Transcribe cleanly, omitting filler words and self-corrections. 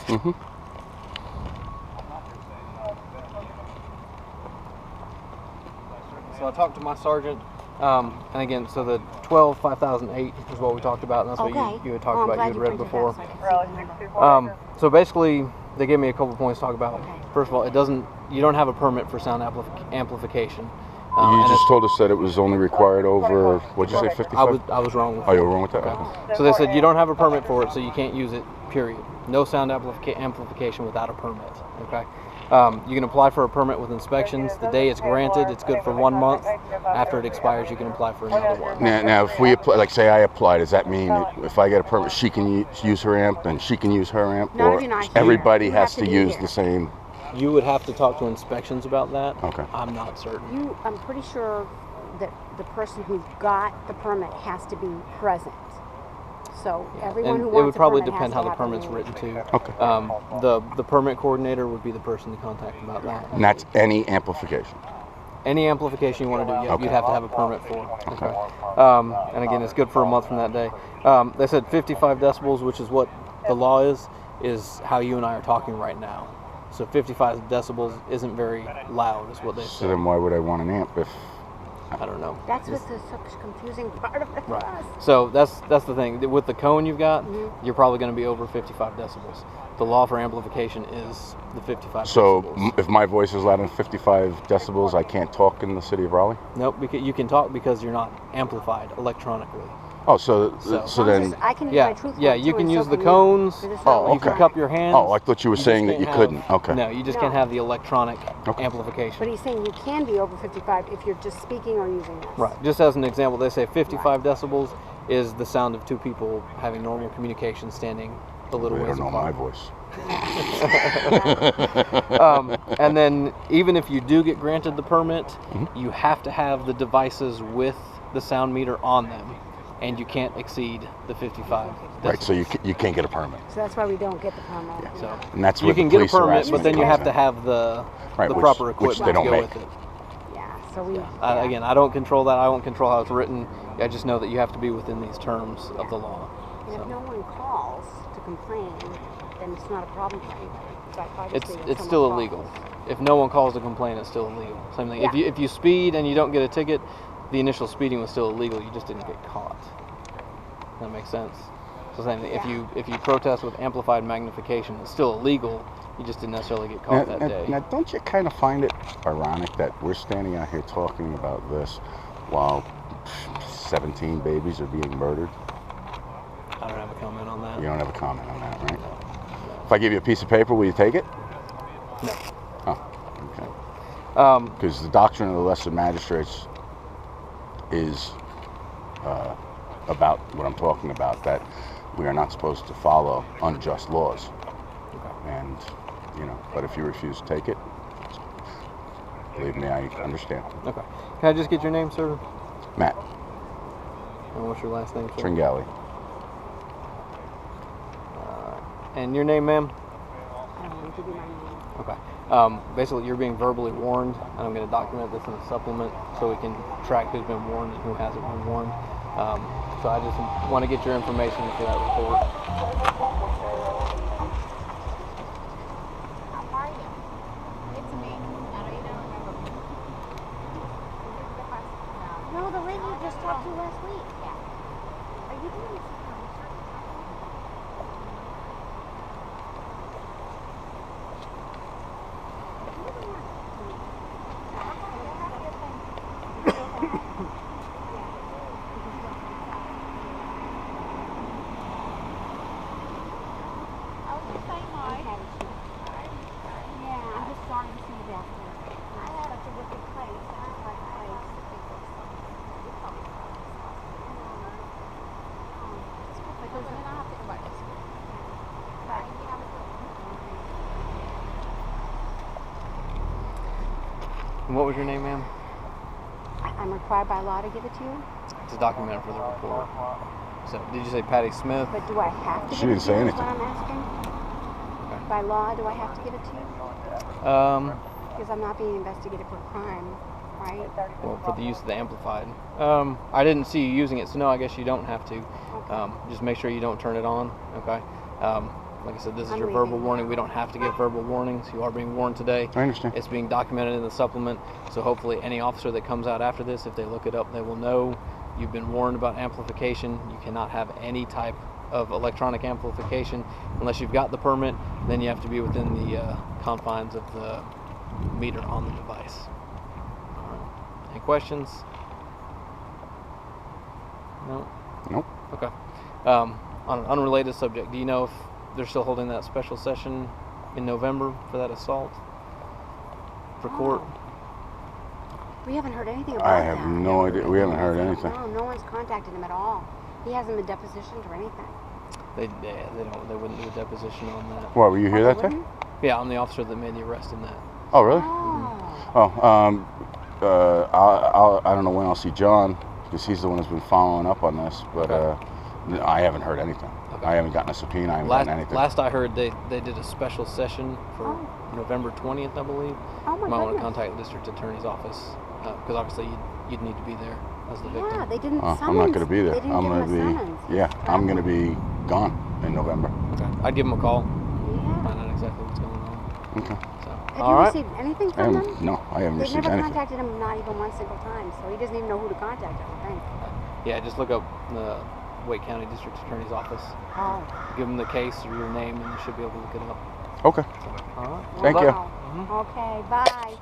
Mm-hmm. So I talked to my sergeant, and again, so the 5008 is what we talked about, and that's what you had talked about, you had read before. So basically, they gave me a couple points to talk about. First of all, you don't have a permit for sound amplification. You just told us that it was only required over, what'd you say, 55? I was wrong with that. Oh, you were wrong with that? Okay. So they said you don't have a permit for it, so you can't use it, period. No sound amplification without a permit, okay? You can apply for a permit with inspections. The day it's granted, it's good for 1 month. After it expires, you can apply for another one. Now if we apply, like say I apply, does that mean if I get a permit, she can use her amp and she can use her amp? Or everybody has to use the same? You would have to talk to inspections about that. Okay. I'm not certain. I'm pretty sure that the person who got the permit has to be present. So everyone who wants it would probably a permit depend has how to the have permit's a written too. Okay. The permit coordinator would be the person to contact about that. And that's any amplification? Any amplification you want to do, yeah, Okay. you'd have to have a permit for. Okay. And again, it's good for a month from that day. They said 55 decibels, which is what the law is how you and I are talking right now. So 55 decibels isn't very loud, is what they say. So then why would I want an amp if? I don't know. That's what's the confusing part of it for us. So that's the thing. With the cone you've got, you're probably going to be over 55 decibels. The law for amplification is the 55 So decibels. if my voice is louder than 55 decibels, I can't talk in the city of Raleigh? Nope, because you can talk because you're not amplified electronically. Oh, so then... I can use Yeah, my truth yeah, code you too, can and use so the can cones. Oh, You can okay. cup your hands. Oh, I thought you were saying that you couldn't. Okay. No, you just No. can't have the electronic Okay. amplification. But he's saying you can be over 55 if you're just speaking or using this. Right. Just as an example, they say 55 decibels is the sound of two people having normal communication standing a little They ways don't know apart. my voice. And then even if you do get granted the permit, you have to have the devices with the sound meter on them, and you can't exceed the 55 decibels. Right, so you can't get a permit. So that's why we don't get the permit. Yeah, so And that's you where can the get a police permit, harassment but then you comes have in. to have the Right, proper which equipment they don't to go make. with it. Yeah, so we... Again, I don't control that. I won't control how it's written. I just know that you have to be within these terms of the law. And if no one calls to complain, then it's not a problem for anybody. But obviously if It's someone still calls- illegal. If no one calls to complain, it's still illegal. Same thing. Yeah. If you speed and you don't get a ticket, the initial speeding was still illegal. You just didn't get caught. That makes sense. So same thing. If you protest with amplified magnification, it's still illegal. You just didn't necessarily get caught that day. Now, don't you kind of find it ironic that we're standing out here talking about this while 17 babies are being murdered? I don't have a comment on that. You don't have a comment on that, right? If I give you a piece of paper, will you take it? No. Oh, okay. Because the doctrine of the lesser magistrates is about what I'm talking about, that we are not supposed to follow unjust laws. Okay. And, but if you refuse to take it, believe me, I understand. Okay. Can I just get your name, sir? Matt And what's your last name, sir? Tringali. And your name, ma'am? I don't want to give you my name. Okay. Basically, you're being verbally warned, and I'm going to document this in a supplement so we can track who's been warned and who hasn't been warned. So I just want to get your information for that report. How are you? It's me. I know you don't remember me. No, the lady you just talked to last week. Yeah. Are you doing this? And what was your name, ma'am? I'm required by law to give it to you, To document it for the report. So, did you say Patte Smith? but do I have to She give didn't it to say you? anything. Is what I'm asking. Okay. By law, do I have to give it to you? Because I'm not being investigated for a crime, right? Well, for the use of the amplified. I didn't see you using it, so no, I guess you don't have to. Just make sure you don't turn it on, okay? Like I said, this is your verbal warning. We don't have to give verbal warnings. You are being warned today. I understand. It's being documented in the supplement. So hopefully any officer that comes out after this, if they look it up, they will know you've been warned about amplification. You cannot have any type of electronic amplification unless you've got the permit. Then you have to be within the confines of the meter on the device. All right. Any questions? No? Nope. Okay. On an unrelated subject, do you know if they're still holding that special session in November for that assault for court? We haven't heard anything about I that. have no idea. We haven't heard anything. No, no one's contacted him at all. He hasn't been depositioned or anything. They wouldn't do a deposition on that. What, were you here that day? Yeah, I'm the officer that made the arrest in that. Oh, really? Oh. Oh, I don't know when I'll see John, because he's the one who's been following up on this, but I haven't heard anything. Okay. I haven't gotten a subpoena, I haven't gotten anything. Last I heard, they did a special session for November 20th, I believe. Oh, my You might want to goodness. contact the district attorney's office, because obviously you'd need to be there as the victim. Yeah, they didn't summons. I'm not going to be there. They didn't I'm give going him to a be, summons. yeah, I'm going to be gone in November. Okay. I'd give them a call, Yeah. find out exactly what's going on. Okay. So, Have all you right. received anything I from haven't, them? no, I haven't They've received never anything. contacted him, not even one single time, so he doesn't even know who to contact, I would think. Yeah, just look up the Wake County District Attorney's Office. Oh. Give them the case or your name, and you should be able to look it up. Okay. So, all right. Thank you. Wow. Okay, bye.